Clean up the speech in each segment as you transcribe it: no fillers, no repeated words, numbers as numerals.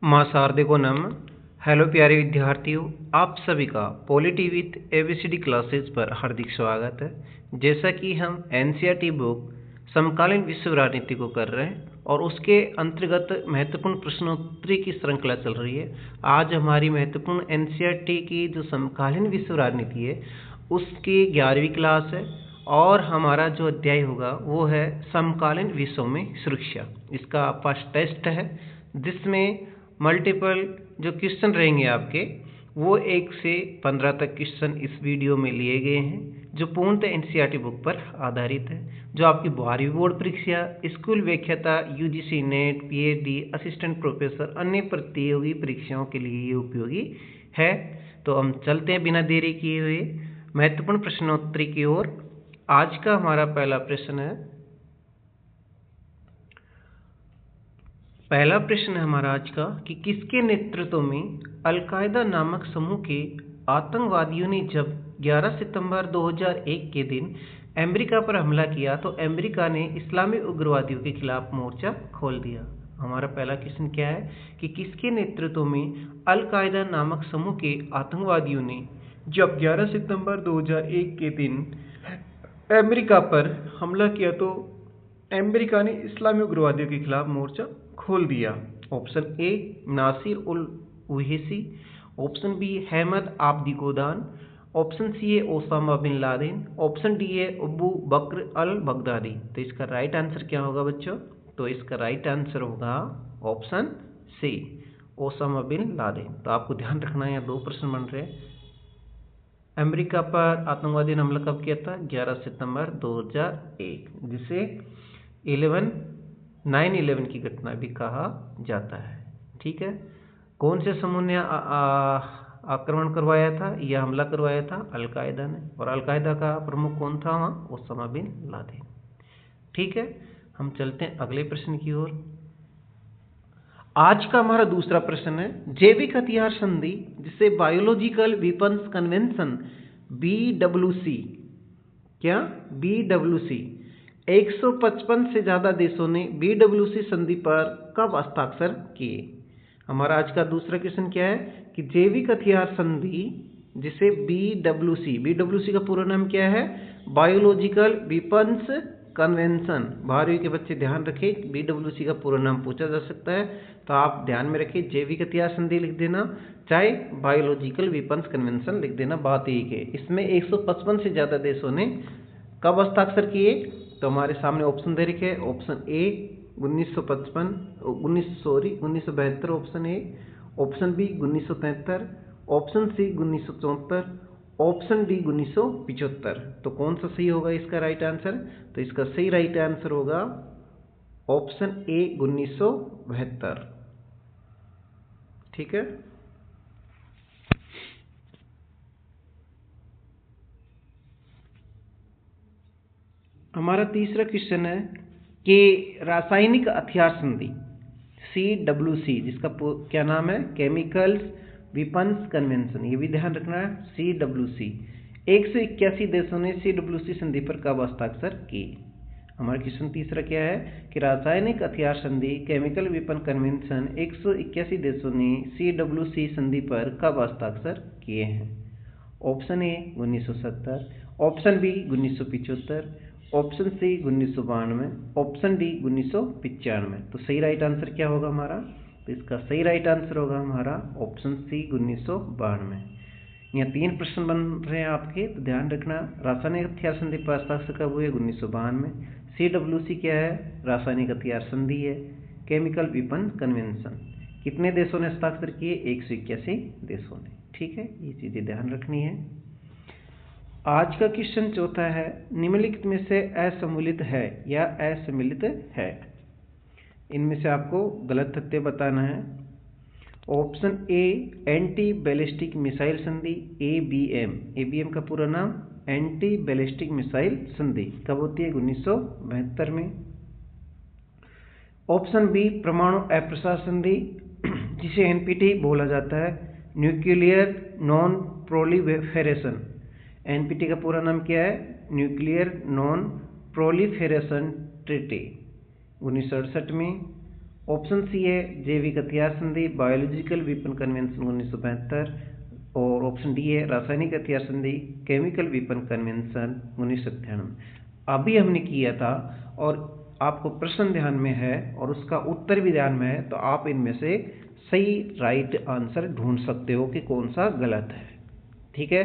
माँ शारदे को नमन। हेलो प्यारे विद्यार्थियों, आप सभी का पॉलिटी विथ एबीसीडी क्लासेस पर हार्दिक स्वागत है। जैसा कि हम एनसीईआरटी बुक समकालीन विश्व राजनीति को कर रहे हैं और उसके अंतर्गत महत्वपूर्ण प्रश्नोत्तरी की श्रृंखला चल रही है। आज हमारी महत्वपूर्ण एनसीईआरटी की जो समकालीन विश्व राजनीति है उसकी 11वीं क्लास है और हमारा जो अध्याय होगा वो है समकालीन विश्व में सुरक्षा। इसका फर्स्ट टेस्ट है जिसमें मल्टीपल जो क्वेश्चन रहेंगे आपके वो 1 से 15 तक क्वेश्चन इस वीडियो में लिए गए हैं जो पूर्णतः एनसीईआरटी बुक पर आधारित है, जो आपकी 12वीं बोर्ड परीक्षा, स्कूल व्याख्याता, UGC net, PhD, assistant professor, अन्य प्रतियोगी परीक्षाओं के लिए ये उपयोगी है। तो हम चलते हैं बिना देरी किए हुए महत्वपूर्ण प्रश्नोत्तरी की ओर। आज का हमारा पहला प्रश्न है हमारा आज का कि किसके नेतृत्व में अल-कायदा नामक समूह के आतंकवादियों ने जब 11 सितंबर 2001 के दिन अमेरिका पर हमला किया तो अमेरिका ने इस्लामी उग्रवादियों के खिलाफ मोर्चा खोल दिया। हमारा पहला क्वेश्चन क्या है कि किसके नेतृत्व में अल-कायदा नामक समूह के आतंकवादियों ने जब 11 सितंबर 2001 के दिन अमेरिका पर हमला किया तो अमेरिका ने इस्लामी उग्रवादियों के खिलाफ मोर्चा खोल दिया। Option A Nasir al Wuhayshi, option B Ahmed Abdi Godane, option C है Osama bin Laden, option D है अबू बकर अल बगदादी। तो इसका राइट आंसर क्या होगा बच्चों? तो इसका राइट आंसर होगा option C Osama bin Laden. तो आपको ध्यान रखना है, यहाँ 2 प्रश्न बन रहे हैं। अमेरिका पर आतंकवादी ने हमला कब किया था? 11 सितंबर 2001, जिसे 9/11 की घटना भी कहा जाता है। ठीक है, कौन से समूह ने आक्रमण करवाया था या हमला करवाया था? अल-कायदा ने। और अल-कायदा का प्रमुख कौन था वहाँ? Osama bin Laden. ठीक है, हम चलते हैं अगले प्रश्न की ओर। आज का हमारा दूसरा प्रश्न है जैविक हथियार संधि, जिसे बायोलॉजिकल वेपन्स कन्वेंशन BWC, क्या BWC 155 से ज्यादा देशों ने BWC संधि पर कब हस्ताक्षर किए? हमारा आज का दूसरा क्वेश्चन क्या है कि जैविक हथियार संधि जिसे BWC का पूरा नाम क्या है? Biological weapons convention. 12वीं के बच्चे ध्यान रखें, BWC का पूरा नाम पूछा जा सकता है, तो आप ध्यान में रखें जैविक हथियार संधि लिख देना, चाहे बायोलॉजिकल वेपन्स कन्वेंशन लिख देना, बात एक है। इसमें 155 से ज्यादा देशों ने कब हस्ताक्षर किए? तो हमारे सामने ऑप्शन दे रखे हैं। Option A 1972 option A, option B 1973, option C 1974, option D 1975। तो कौन सा सही होगा इसका राइट आंसर? तो इसका सही राइट आंसर होगा ऑप्शन ए 1972। ठीक है, हमारा तीसरा क्वेश्चन है कि रासायनिक हथियार संधि CWC, जिसका क्या नाम है? केमिकल्स वेपन्स कन्वेंशन, ये भी ध्यान रखना है। CWC 181 देशों ने CWC संधि पर कब हस्ताक्षर किए? हमारा क्वेश्चन तीसरा क्या है कि रासायनिक हथियार संधि केमिकल वेपन कन्वेंशन 181 देशों ने CWC संधि पर कब हस्ताक्षर किए हैं? Option A 1970, option B 1975, option C 1992, option D 1995। तो सही राइट आंसर क्या होगा हमारा? तो इसका सही राइट आंसर होगा हमारा ऑप्शन सी 1992। यहाँ 3 प्रश्न बन रहे हैं आपके, तो ध्यान रखना। रासायनिक हथियार संधि पर हस्ताक्षर कब हुए? 1992। CWC क्या है? रासायनिक हथियार संधि है। केमिकल वेपन कन्वेंशन कितने देशों ने हस्ताक्षर किए? 181 देशों ने। ठीक है, ये चीजें ध्यान रखनी है। आज का क्वेश्चन चौथा है निम्नलिखित में से असम्मिलित है या असम्मिलित है? इनमें से आपको गलत तथ्य बताना है। ऑप्शन ए एंटी बैलिस्टिक मिसाइल संधि ABM का पूरा नाम एंटी बैलिस्टिक मिसाइल संधि कब होती है? 1972 में। ऑप्शन बी परमाणु अप्रसार संधि, जिसे NPT बोला जाता है, न्यूक्लियर नॉन प्रोलिफेरेशन। NPT का पूरा नाम क्या है? न्यूक्लियर नॉन प्रोलिफेरेशन ट्रीटी 1968 में। ऑप्शन सी है जैविक हथियार संधि बायोलॉजिकल वेपन कन्वेंशन 1972, और ऑप्शन डी है रासायनिक हथियार संधि केमिकल वेपन कन्वेंशन 1997। अभी हमने किया था और आपको प्रश्न ध्यान में है और उसका उत्तर भी ध्यान में है, तो आप इनमें से सही राइट आंसर ढूंढ सकते हो कि कौन सा गलत है। ठीक है,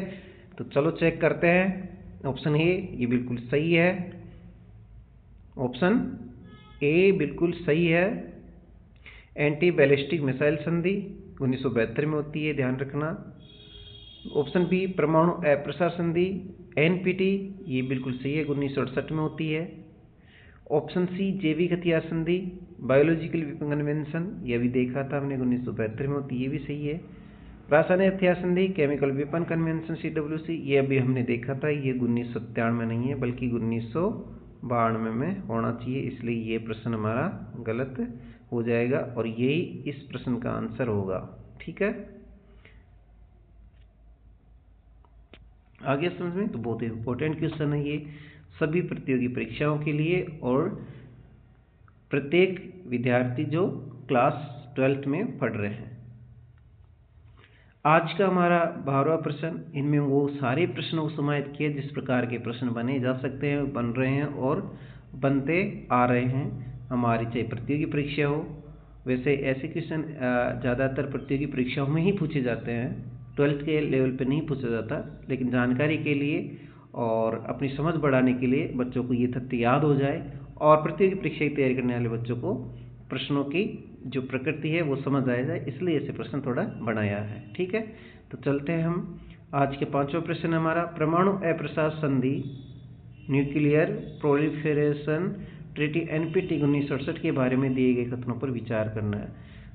तो चलो चेक करते हैं। ऑप्शन ए ये बिल्कुल सही है, ऑप्शन ए बिल्कुल सही है। एंटी बैलिस्टिक मिसाइल संधि 1972 में होती है, ध्यान रखना। ऑप्शन बी परमाणु अप्रसार संधि एनपीटी, ये बिल्कुल सही है, 1968 में होती है। ऑप्शन सी जैविक हथियार संधि बायोलॉजिकल वेपन कन्वेंशन, ये भी देखा था हमने, 1972 में होती है, ये भी सही है। रासायनिक हथियार संधि केमिकल वेपन कन्वेंशन CWC, ये अभी हमने देखा था, ये 1997 में नहीं है बल्कि 1992 में होना चाहिए, इसलिए ये प्रश्न हमारा गलत हो जाएगा और यही इस प्रश्न का आंसर होगा। ठीक है, आगे समझ में, तो बहुत इंपॉर्टेंट क्वेश्चन है ये सभी प्रतियोगी परीक्षाओं के लिए और प्रत्येक विद्यार्थी जो क्लास 12th में पढ़ रहे हैं। आज का हमारा 12वां प्रश्न, इनमें वो सारे प्रश्नों को समाहित किए जिस प्रकार के प्रश्न बने जा सकते हैं, बन रहे हैं और बनते आ रहे हैं हमारी, चाहे प्रतियोगी परीक्षा हो। वैसे ऐसे क्वेश्चन ज़्यादातर प्रतियोगी परीक्षाओं में ही पूछे जाते हैं, 12th के लेवल पे नहीं पूछा जाता, लेकिन जानकारी के लिए और अपनी समझ बढ़ाने के लिए बच्चों को ये तथ्य याद हो जाए और प्रतियोगी परीक्षा की तैयारी करने वाले बच्चों को प्रश्नों की जो प्रकृति है वो समझ आ जाए, इसलिए ऐसे प्रश्न थोड़ा बनाया है। ठीक है, तो चलते हैं हम आज के 5वां प्रश्न हमारा परमाणु अप्रसार संधि न्यूक्लियर प्रोलिफरेशन ट्रीटी NPT 1968 के बारे में दिए गए कथनों पर विचार करना है।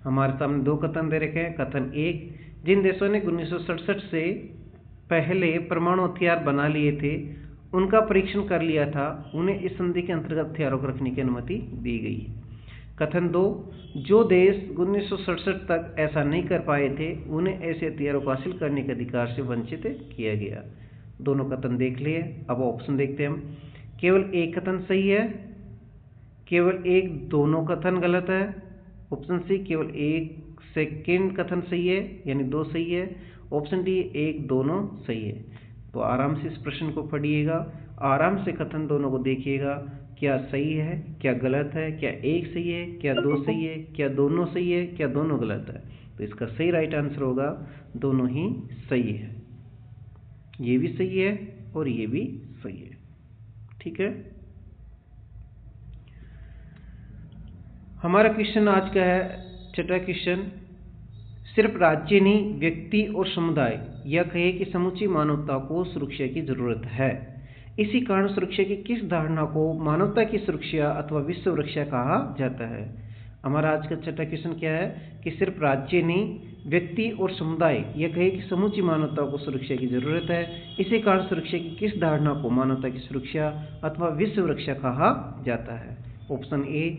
हमारे सामने दो कथन दे रखे हैं। कथन एक, जिन देशों ने 1967 से पहले परमाणु हथियार बना लिए थे उनका परीक्षण कर लिया था, उन्हें इस संधि के अंतर्गत हथियारों को रखने की अनुमति दी गई है। कथन दो, जो देश 1967 तक ऐसा नहीं कर पाए थे उन्हें ऐसे हथियारों को हासिल करने के अधिकार से वंचित किया गया। दोनों कथन देख लिए, अब ऑप्शन देखते हैं हम। केवल एक कथन सही है, केवल एक दोनों कथन गलत है। ऑप्शन सी केवल एक सेकेंड कथन सही है, यानी 2 सही है। ऑप्शन डी एक दोनों सही है। तो आराम से इस प्रश्न को पढ़िएगा, आराम से कथन दोनों को देखिएगा, क्या सही है क्या गलत है, क्या एक सही है क्या 2 सही है, क्या दोनों सही है क्या दोनों गलत है। तो इसका सही राइट आंसर होगा दोनों ही सही है, ये भी सही है और ये भी सही है। ठीक है, हमारा क्वेश्चन आज का है 6वां क्वेश्चन, सिर्फ राज्य नहीं व्यक्ति और समुदाय यह कहे कि समूची मानवता को सुरक्षा की जरूरत है, इसी कारण सुरक्षा की किस धारणा को मानवता की सुरक्षा अथवा विश्व सुरक्षा कहा जाता है। हमारा आज का 6वां क्वेश्चन क्या है कि सिर्फ राज्य नहीं व्यक्ति और समुदाय यह कहे कि समूची मानवता को सुरक्षा की जरूरत है, इसी कारण सुरक्षा की किस धारणा को मानवता की सुरक्षा अथवा विश्व सुरक्षा कहा जाता है। ऑप्शन ए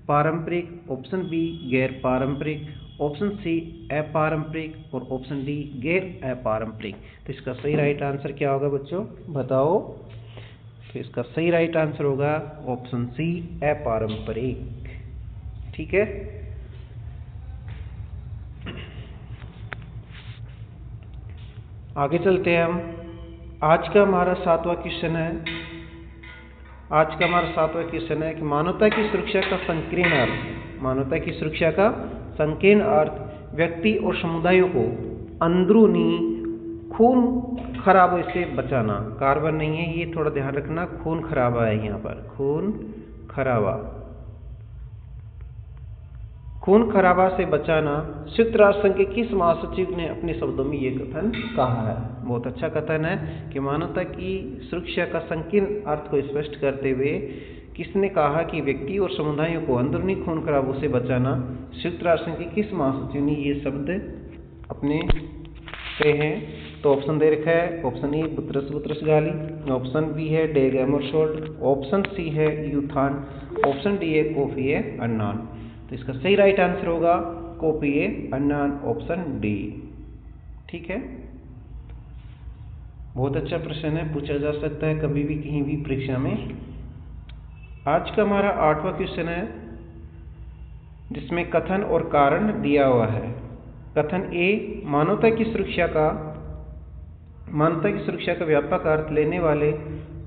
पारंपरिक, ऑप्शन बी गैर पारंपरिक, ऑप्शन सी अपारंपरिक और ऑप्शन डी गैर अपारंपरिक। तो इसका सही राइट आंसर क्या होगा बच्चों, बताओ। तो इसका सही राइट आंसर होगा ऑप्शन सी अपारंपरिक। ठीक है, आगे चलते हैं हम। आज का हमारा 7वां क्वेश्चन है, आज का हमारा 7वां क्वेश्चन है कि मानवता की सुरक्षा का संकीर्ण अर्थ, मानवता की सुरक्षा का संकीर्ण अर्थ व्यक्ति और समुदायों को अंदरूनी खून खराबे से बचाना। कार्बन नहीं है ये, थोड़ा ध्यान रखना, खून खराबा है यहाँ पर, खून खराबा, खून खराबा से बचाना। संयुक्त राष्ट्र संघ के किस महासचिव ने अपने शब्दों में ये कथन कहा है। बहुत अच्छा कथन है कि मानवता की सुरक्षा का संकीर्ण अर्थ को स्पष्ट करते हुए किसने कहा कि व्यक्ति और समुदायों को अंदरूनी खून खराबों से बचाना। संयुक्त राष्ट्र संघ के किस महासचिव ने ये शब्द अपने कहे हैं। तो ऑप्शन दे रखा है, ऑप्शन ए बुतरस गाली, ऑप्शन बी है डेग एमरसोल्ट, ऑप्शन सी है यूथान, ऑप्शन डी है कोफी अन्नान। तो इसका सही राइट आंसर होगा कोफी अन्नान, ऑप्शन डी। ठीक है, बहुत अच्छा प्रश्न है, पूछा जा सकता है कभी भी कहीं भी परीक्षा में। आज का हमारा 8वां क्वेश्चन है, जिसमें कथन और कारण दिया हुआ है। कथन ए, मानवता की सुरक्षा का व्यापक अर्थ लेने वाले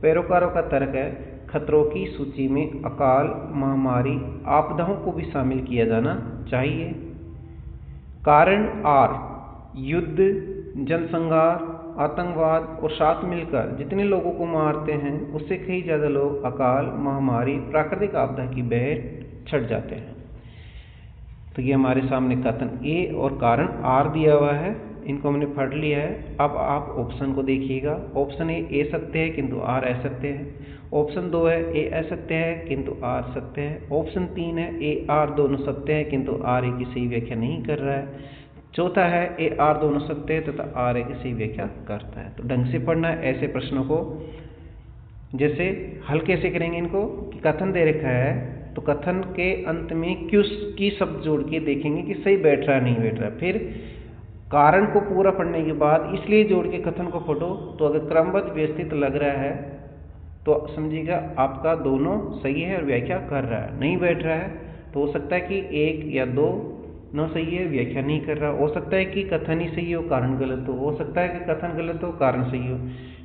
पैरोकारों का तर्क है, खतरों की सूची में अकाल, महामारी, आपदाओं को भी शामिल किया जाना चाहिए। कारण आर, युद्ध, जनसंहार, आतंकवाद और साथ मिलकर जितने लोगों को मारते हैं उससे कई ज़्यादा लोग अकाल, महामारी, प्राकृतिक आपदा की भेंट चढ़ जाते हैं। तो ये हमारे सामने कथन ए और कारण आर दिया हुआ है, इनको हमने पढ़ लिया है। अब आप ऑप्शन को देखिएगा। ऑप्शन ए सत्य है किंतु आर असत्य है। ऑप्शन 2 है ए असत्य है किंतु आर सत्य है। ऑप्शन 3 है ए आर दोनों सत्य है किंतु आर ए की सही व्याख्या नहीं कर रहा है। चौथा है ए आर दोनों सत्य है तथा आर ए की सही व्याख्या करता है। तो ढंग से पढ़ना है ऐसे प्रश्नों को। जैसे हल कैसे करेंगे इनको, कि कथन दे रखा है तो कथन के अंत में क्यों की शब्द जोड़ के देखेंगे कि सही बैठ रहा है नहीं बैठ रहा है। फिर कारण को पूरा पढ़ने के बाद इसलिए जोड़ के कथन को पढ़ो। तो अगर क्रमबद्ध व्यवस्थित लग रहा है तो समझिएगा आपका दोनों सही है और व्याख्या कर रहा है। नहीं बैठ रहा है तो हो सकता है कि 1 या 2 न सही है, व्याख्या नहीं कर रहा। हो सकता है कि कथन ही सही हो, कारण गलत हो सकता है कि कथन गलत हो, कारण सही हो।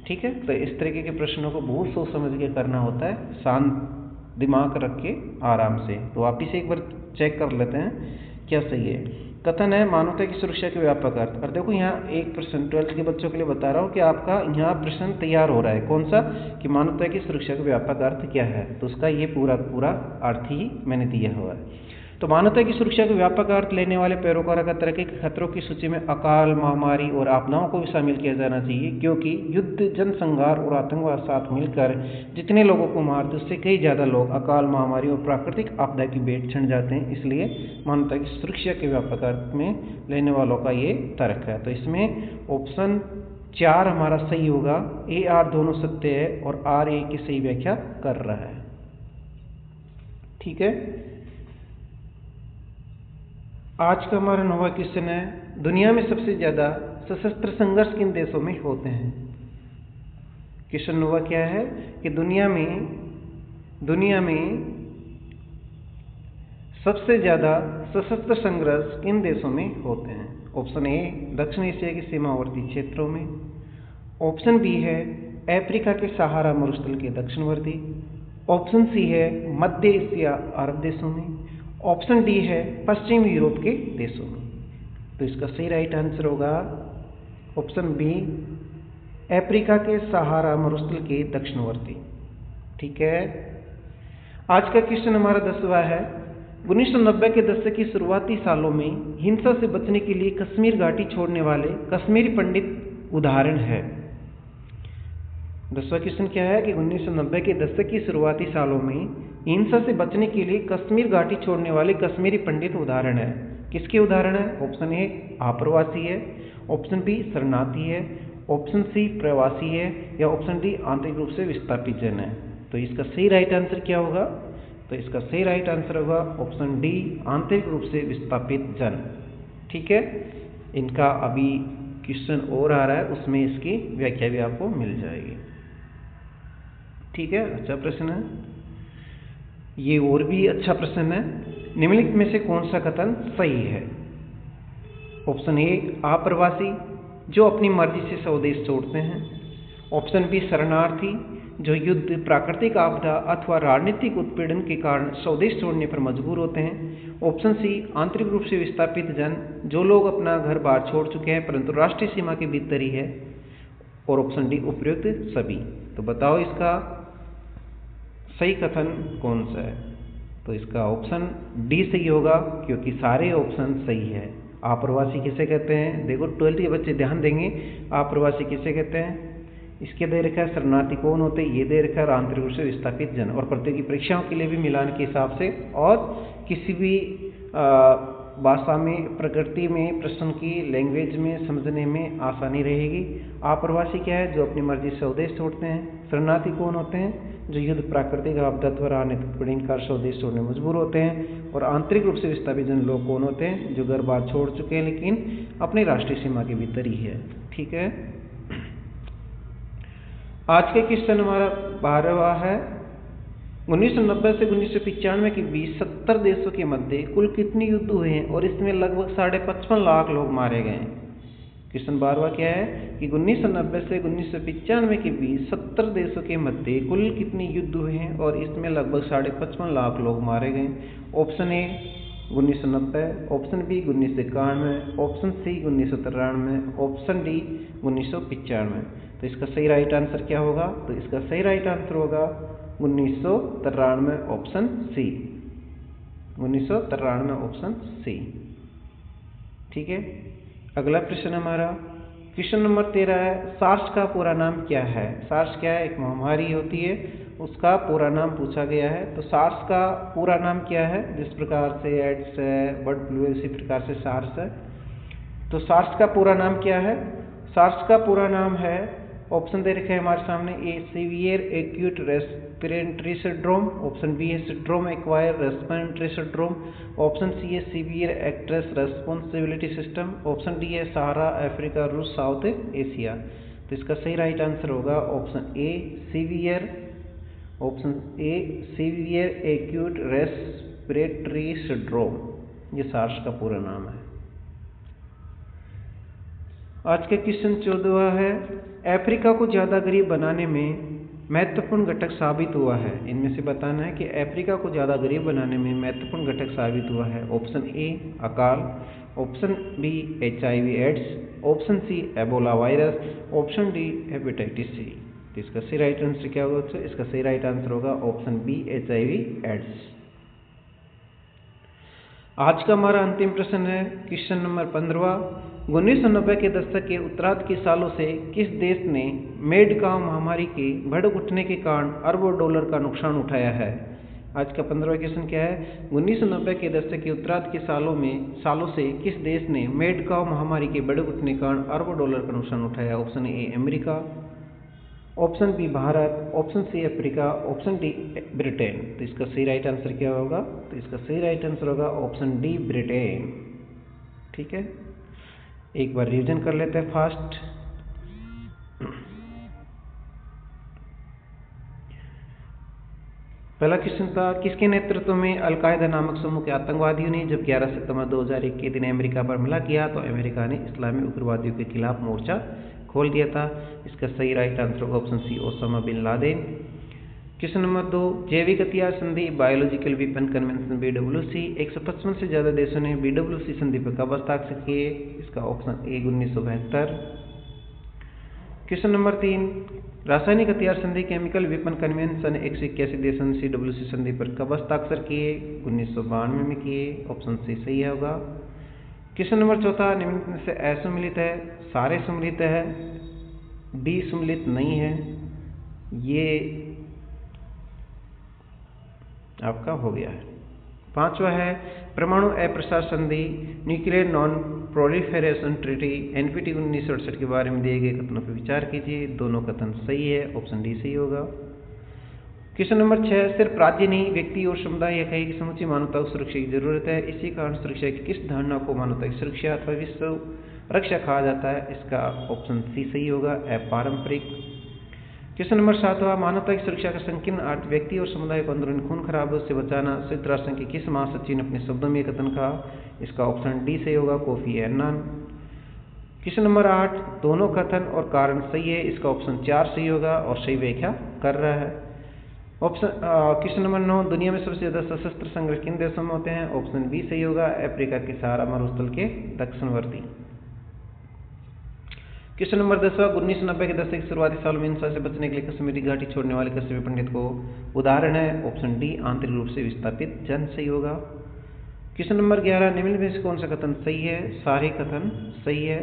ठीक है, तो इस तरीके के प्रश्नों को बहुत सोच समझ के करना होता है, शांत दिमाग रख के आराम से। तो वापिस एक बार चेक कर लेते हैं क्या सही है। कथन है मानवता की सुरक्षा के व्यापक अर्थ। और देखो यहाँ एक प्रश्न 12th के बच्चों के लिए बता रहा हूँ कि आपका यहाँ प्रश्न तैयार हो रहा है। कौन सा, कि मानवता की सुरक्षा का व्यापक अर्थ क्या है। तो उसका ये पूरा अर्थ ही मैंने दिया हुआ है। तो मानवता की सुरक्षा का व्यापक अर्थ लेने वाले पैरोकारों का तर्क है कि खतरों की सूची में अकाल, महामारी और आपदाओं को भी शामिल किया जाना चाहिए, क्योंकि युद्ध, जनसंहार और आतंकवाद साथ मिलकर जितने लोगों को मारते उससे कई ज़्यादा लोग अकाल, महामारी और प्राकृतिक आपदा की भेंट चढ़ जाते हैं। इसलिए मानवता की सुरक्षा के व्यापक अर्थ में लेने वालों का ये तर्क है। तो इसमें ऑप्शन 4 हमारा सही होगा। ए आर दोनों सत्य है और आर ए की सही व्याख्या कर रहा है। ठीक है, आज का हमारा 9वां क्वेश्चन है, दुनिया में सबसे ज्यादा सशस्त्र संघर्ष किन देशों में होते हैं। क्वेश्चन 9वां क्या है कि दुनिया में सबसे ज्यादा सशस्त्र संघर्ष किन देशों में होते हैं। ऑप्शन ए, दक्षिण एशिया के सीमावर्ती क्षेत्रों में। ऑप्शन बी है अफ्रीका के सहारा मरुस्थल के दक्षिणवर्ती। ऑप्शन सी है मध्य एशिया अरब देशों में। ऑप्शन डी है पश्चिम यूरोप के देशों में। तो इसका सही राइट आंसर होगा ऑप्शन बी, अफ्रीका के सहारा मरुस्थल के दक्षिणवर्ती। ठीक है, आज का क्वेश्चन हमारा 10वां है, 1990 के दशक की शुरुआती सालों में हिंसा से बचने के लिए कश्मीर घाटी छोड़ने वाले कश्मीरी पंडित उदाहरण है। 10वां क्वेश्चन क्या है कि 1990 के दशक की शुरुआती सालों में हिंसा से बचने के लिए कश्मीर घाटी छोड़ने वाले कश्मीरी पंडित उदाहरण है। किसके उदाहरण है। ऑप्शन ए आप्रवासी है, ऑप्शन बी शरणार्थी है, ऑप्शन सी प्रवासी है या ऑप्शन डी आंतरिक रूप से विस्थापित जन है। तो इसका सही राइट आंसर क्या होगा। तो इसका सही राइट आंसर होगा ऑप्शन डी, आंतरिक रूप से विस्थापित जन। ठीक है, इनका अभी क्वेश्चन और आ रहा है, उसमें इसकी व्याख्या भी आपको मिल जाएगी। ठीक है, अच्छा प्रश्न है ये, और भी अच्छा प्रश्न है। निम्नलिखित में से कौन सा कथन सही है। ऑप्शन ए आप्रवासी, जो अपनी मर्जी से स्वदेश छोड़ते हैं। ऑप्शन बी शरणार्थी, जो युद्ध, प्राकृतिक आपदा अथवा राजनीतिक उत्पीड़न के कारण स्वदेश छोड़ने पर मजबूर होते हैं। ऑप्शन सी आंतरिक रूप से विस्थापित जन, जो लोग अपना घर बार छोड़ चुके हैं परंतु राष्ट्रीय सीमा के भीतर ही है। और ऑप्शन डी उपयुक्त सभी। तो बताओ इसका सही कथन कौन सा है। तो इसका ऑप्शन डी सही होगा, क्योंकि सारे ऑप्शन सही है। आप्रवासी किसे कहते हैं, देखो 12th के बच्चे ध्यान देंगे, आप्रवासी किसे कहते हैं। इसके दे रखा है शरणार्थी कौन होते हैं, ये दे रखा है आंतरिक रूप से विस्थापित जन। और प्रतियोगी परीक्षाओं के लिए भी मिलान के हिसाब से और किसी भी भाषा में, प्रकृति में, प्रश्न की लैंग्वेज में समझने में आसानी रहेगी। आप्रवासी क्या है, जो अपनी मर्जी से स्वदेश छोड़ते हैं। शरणार्थी कौन होते हैं, जो युद्ध, प्राकृतिक आपदा अथवा राजनीतिक उत्पीड़न के कारण स्वदेश छोड़ने मजबूर होते हैं। और आंतरिक रूप से विस्थापित जन लोग कौन होते हैं, जो घर बार छोड़ चुके हैं लेकिन अपनी राष्ट्रीय सीमा के भीतर ही है। ठीक है, आज के क्वेश्चन हमारा 12वां है, 1990 से 1995 के बीच 70 देशों के मध्य कुल कितने युद्ध हुए हैं और इसमें लगभग 55.5 लाख लोग मारे गए हैं। क्वेश्चन 12वां क्या है कि 1990 से 1995 के बीच 70 देशों के मध्य कुल कितने युद्ध हुए हैं और इसमें लगभग 55.5 लाख लोग मारे गए। Option A 1990, option B 1991, option C 1993, option D 1995। तो इसका सही राइट आंसर क्या होगा? तो इसका सही राइट आंसर होगा 1993, ऑप्शन सी। 1993, option C. ठीक है, अगला प्रश्न हमारा क्वेश्चन नंबर 13 है, सार्स का पूरा नाम क्या है? सार्स क्या है? एक महामारी होती है, उसका पूरा नाम पूछा गया है। तो सार्स का पूरा नाम क्या है? जिस प्रकार से एड्स है, बर्ड फ्लू है, इसी प्रकार से सार्स है। तो सार्स का पूरा नाम क्या है? सार्स का पूरा नाम है, ऑप्शन दे रखे हैं हमारे सामने, A severe acute respiratory syndrome, option B है syndrome acquire respiratory syndrome, option C है severe actress responsibility system, option D है सहारा अफ्रीका रूस साउथ एशिया। तो इसका सही राइट आंसर होगा option A severe, option A severe acute respiratory syndrome. ये SARS का पूरा नाम है। आज का क्वेश्चन 14वां है, अफ्रीका को ज़्यादा गरीब बनाने में महत्वपूर्ण घटक साबित हुआ है। इनमें से बताना है कि अफ्रीका को ज़्यादा गरीब बनाने में महत्वपूर्ण घटक साबित हुआ है। ऑप्शन ए अकाल, option B HIV AIDS, option C Ebola virus, option D hepatitis C. तो इसका सही राइट आंसर क्या होगा? इसका सही राइट आंसर होगा ऑप्शन बी HIV एड्स। आज का हमारा अंतिम प्रश्न है क्वेश्चन नंबर 15वां, 1990 के दशक के उत्तरार्ध के सालों से किस देश ने मेडकाउ महामारी के भड़क उठने के कारण अरबों डॉलर का नुकसान उठाया है? आज का 15वां क्वेश्चन क्या है? 1990 के दशक के उत्तरार्ध के सालों से किस देश ने मेडकाउ महामारी के भड़क उठने के कारण अरबों डॉलर का नुकसान उठाया? Option A America, option B Bharat, option C Africa, option D Britain. तो इसका सही राइट आंसर क्या होगा? तो इसका सही राइट आंसर होगा ऑप्शन डी ब्रिटेन। ठीक है, एक बार रिवीजन कर लेते हैं फास्ट। पहला क्वेश्चन था, किसके नेतृत्व में अलकायदा नामक समूह के आतंकवादियों ने जब 11 सितंबर 2001 के दिन अमेरिका पर हमला किया तो अमेरिका ने इस्लामी उग्रवादियों के खिलाफ मोर्चा खोल दिया था? इसका सही राइट आंसर होगा option C Osama bin Laden. Question number 2, जैविक हथियार संधि बायोलॉजिकल वेपन कन्वेंशन BWC 155 से ज़्यादा देशों ने BWC संधि पर कब हस्ताक्षर किए? इसका ऑप्शन ए 1972। क्वेश्चन नंबर 3, रासायनिक हथियार संधि केमिकल वेपन कन्वेंशन 181 देशों ने CWC संधि पर कब हस्ताक्षर किए? 1992 में किए। ऑप्शन सी सही होगा। क्वेश्चन नंबर 4, निम्न से असम्मिलित है, सारे सम्मिलित है, डी सम्मिलित नहीं है। ये आपका हो गया है। 5वां है, परमाणु अप्रसार संधि nuclear non proliferation treaty NPT 1968 के बारे में दिए गए कथनों पर विचार कीजिए। दोनों कथन सही है, ऑप्शन डी सही होगा। क्वेश्चन नंबर 6, सिर्फ राज्य नहीं व्यक्ति और समुदाय या कहीं की समूची मानवता को सुरक्षा की जरूरत है, इसी कारण सुरक्षा की किस धारणा को मानवता की सुरक्षा अथवा विश्व रक्षा कहा जाता है? इसका ऑप्शन सी सही होगा, अपारंपरिक। क्वेश्चन नंबर 7वां, मानवता की सुरक्षा का संकीर्ण अर्थ व्यक्ति और समुदाय को अंदरूनी खून खराबे से बचाना, संयुक्त राष्ट्र संघ के किस महासचिव ने अपने शब्दों में कथन कहा? इसका ऑप्शन डी सही होगा, कोफी अन्नान। क्वेश्चन नंबर 8, दोनों कथन और कारण सही है, इसका ऑप्शन 4 सही होगा और सही व्याख्या कर रहा है। क्वेश्चन नंबर 9, दुनिया में सबसे ज्यादा सशस्त्र संघर्ष किन देशों में होते हैं? ऑप्शन बी सही होगा, अफ्रीका के सहारा मरुस्थल के दक्षिणवर्ती। क्वेश्चन नंबर 10, 1990 के दशक के शुरुआती सालों में हिंसा से बचने के लिए कश्मीरी घाटी छोड़ने वाले कश्मीरी पंडित को उदाहरण है? ऑप्शन डी आंतरिक रूप से विस्थापित जन सही होगा। क्वेश्चन नंबर 11, निम्न में से कौन सा कथन सही है? सारे कथन सही है।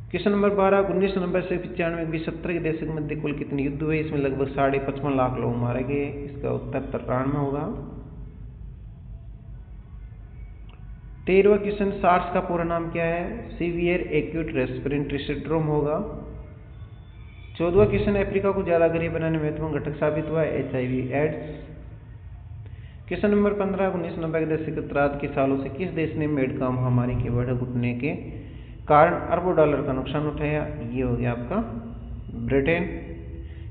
क्वेश्चन नंबर 12, 1990 से 95 के बीच 70 के देशों के मध्य कुल कितने युद्ध हुए? इसमें लगभग 55.5 लाख लोग मारे गए। इसका उत्तर 93 होगा। 13वां क्वेश्चन, सार्स का पूरा नाम क्या है? सीवियर एक्यूट रेस्पिरेटरी सिंड्रोम होगा। 14वां क्वेश्चन, अफ्रीका को ज्यादा गरीब बनाने में महत्वपूर्ण घटक साबित हुआ है? HIV ads. क्वेश्चन नंबर 15, 1990 के दशक के उत्तरार्ध के सालों से किस देश ने मेडकाउ महामारी के बढ़ घुटने के कारण अरबों डॉलर का नुकसान उठाया? ये हो गया आपका ब्रिटेन।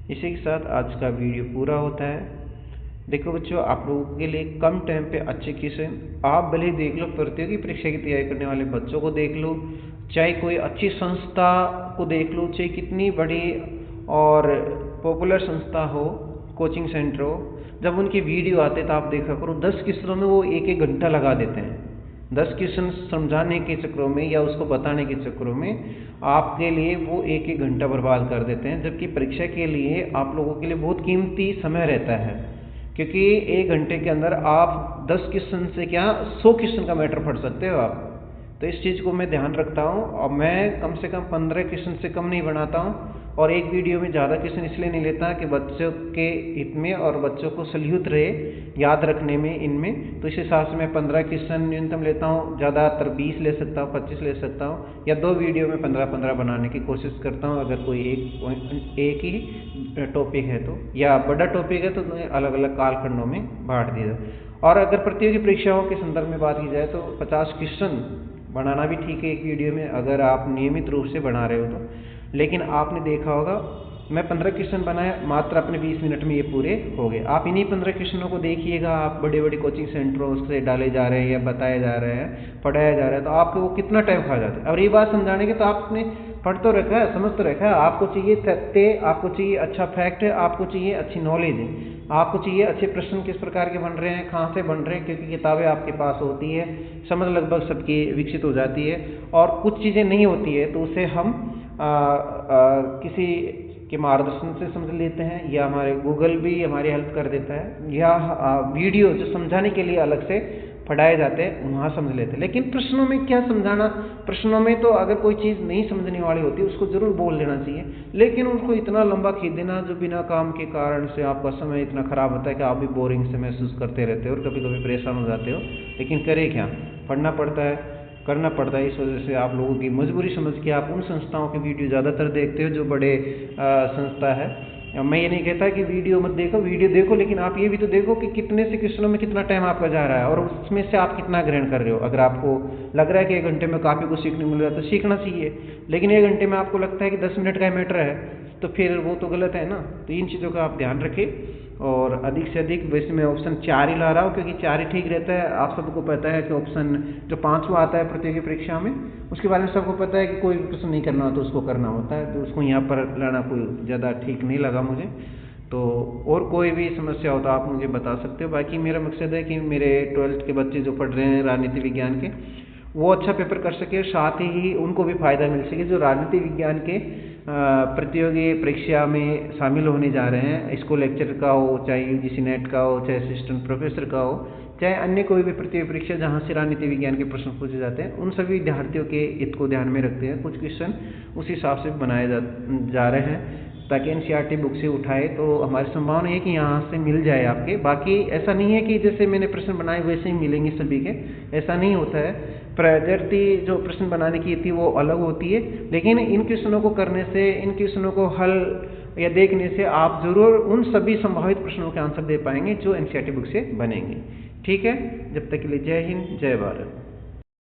इसी के साथ आज का वीडियो पूरा होता है। देखो बच्चों, आप लोगों के लिए कम टाइम पे अच्छे क्वेश्चन आप भले ही देख लो, प्रतियोगी परीक्षा की तैयारी करने वाले बच्चों को देख लो, चाहे कोई अच्छी संस्था को देख लो, चाहे कितनी बड़ी और पॉपुलर संस्था हो, कोचिंग सेंटर हो, जब उनके वीडियो आते तो आप देखा करो 10 क्वेश्चनों में वो एक घंटा लगा देते हैं। 10 क्वेश्चन समझाने के चक्करों में या उसको बताने के चक्करों में आपके लिए वो एक घंटा बर्बाद कर देते हैं, जबकि परीक्षा के लिए आप लोगों के लिए बहुत कीमती समय रहता है, क्योंकि 1 घंटे के अंदर आप 10 क्वेश्चन से क्या 100 क्वेश्चन का मैटर पढ़ सकते हो आप। तो इस चीज़ को मैं ध्यान रखता हूँ और मैं कम से कम 15 क्वेश्चन से कम नहीं बनाता हूँ, और एक वीडियो में ज़्यादा क्वेश्चन इसलिए नहीं लेता कि बच्चों के हित में और बच्चों को सलूत रहे याद रखने में इनमें। तो इस हिसाब से मैं 15 क्वेश्चन न्यूनतम लेता हूँ, ज़्यादातर 20 ले सकता हूँ, 25 ले सकता हूँ, या 2 वीडियो में 15-15 बनाने की कोशिश करता हूँ अगर कोई एक ही टॉपिक है तो, या बड़ा टॉपिक है तो अलग अलग कालखंडों में बांट दिया। और अगर प्रतियोगी परीक्षाओं के संदर्भ में बात की जाए तो 50 क्वेश्चन बनाना भी ठीक है एक वीडियो में, अगर आप नियमित रूप से बना रहे हो तो। लेकिन आपने देखा होगा मैं 15 क्वेश्चन बनाया, मात्र अपने 20 मिनट में ये पूरे हो गए। आप इन्हीं 15 क्वेश्चनों को देखिएगा, आप बड़े बड़े कोचिंग सेंटरों से डाले जा रहे हैं या बताए जा रहे हैं, पढ़ाया जा रहा है, तो आपको वो कितना टाइम खा जाता है। और ये बात समझाने के तो आपने पढ़ तो रखा है, समझ तो रखा है, आपको चाहिए तथ्य, आपको चाहिए अच्छा फैक्ट है, आपको चाहिए अच्छी नॉलेज है, आपको चाहिए अच्छे प्रश्न किस प्रकार के बन रहे हैं, कहाँ से बन रहे हैं, क्योंकि किताबें आपके पास होती है, समझ लगभग सबकी विकसित हो जाती है। और कुछ चीज़ें नहीं होती है तो उसे हम किसी के मार्गदर्शन से समझ लेते हैं, या हमारे गूगल भी हमारी हेल्प कर देता है, या वीडियो जो समझाने के लिए अलग से पढ़ाए जाते हैं वहाँ समझ लेते हैं। लेकिन प्रश्नों में क्या समझाना, प्रश्नों में तो अगर कोई चीज़ नहीं समझने वाली होती उसको ज़रूर बोल देना चाहिए, लेकिन उनको इतना लंबा खींच देना जो बिना काम के कारण से आपका समय इतना ख़राब होता है कि आप भी बोरिंग से महसूस करते रहते हो और कभी कभी परेशान हो जाते हो। लेकिन करें क्या, पढ़ना पड़ता है, करना पड़ता है। इस वजह से आप लोगों की मजबूरी समझ के आप उन संस्थाओं के वीडियो ज़्यादातर देखते हो जो बड़े संस्था है। मैं ये नहीं कहता कि वीडियो मत देखो, वीडियो देखो, लेकिन आप ये भी तो देखो कि कितने से क्वेश्चनों में कितना टाइम आपका जा रहा है और उसमें से आप कितना ग्रहण कर रहे हो। अगर आपको लग रहा है कि 1 घंटे में काफ़ी कुछ सीखने मिल रहा है तो सीखना चाहिए, लेकिन 1 घंटे में आपको लगता है कि 10 मिनट का मैटर है तो फिर वो तो गलत है ना। तो इन चीज़ों का आप ध्यान रखें, और अधिक से अधिक, वैसे मैं ऑप्शन 4 ही ला रहा हूँ क्योंकि 4 ही ठीक रहता है। आप सबको पता है कि ऑप्शन जो 5वां आता है प्रतियोगी परीक्षा में, उसके बारे में सबको पता है कि कोई भी प्रश्न नहीं करना हो तो उसको करना होता है, तो उसको यहाँ पर लाना कोई ज़्यादा ठीक नहीं लगा मुझे। तो और कोई भी समस्या हो तो आप मुझे बता सकते हो। बाकी मेरा मकसद है कि मेरे 12th के बच्चे जो पढ़ रहे हैं राजनीति विज्ञान के, वो अच्छा पेपर कर सके, साथ ही उनको भी फायदा मिल सके जो राजनीति विज्ञान के प्रतियोगी परीक्षा में शामिल होने जा रहे हैं। इसको लेक्चर का हो, चाहे UGC नेट का हो, चाहे असिस्टेंट प्रोफेसर का हो, चाहे अन्य कोई भी प्रतियोगी परीक्षा जहाँ से राजनीति विज्ञान के प्रश्न पूछे जाते हैं, उन सभी विद्यार्थियों के हित को ध्यान में रखते हैं कुछ क्वेश्चन उस हिसाब से बनाए जा रहे हैं ताकि NCERT बुक से उठाए तो हमारी संभावना है कि यहाँ से मिल जाए आपके। बाकी ऐसा नहीं है कि जैसे मैंने प्रश्न बनाए वैसे ही मिलेंगे सभी के, ऐसा नहीं होता है। प्रयदर्ती जो प्रश्न बनाने की थी वो अलग होती है, लेकिन इन क्वेश्चनों को करने से, इन क्वेश्चनों को हल या देखने से आप जरूर उन सभी संभावित प्रश्नों के आंसर दे पाएंगे जो NCERT बुक से बनेंगे। ठीक है, जब तक के लिए जय हिंद, जय भारत।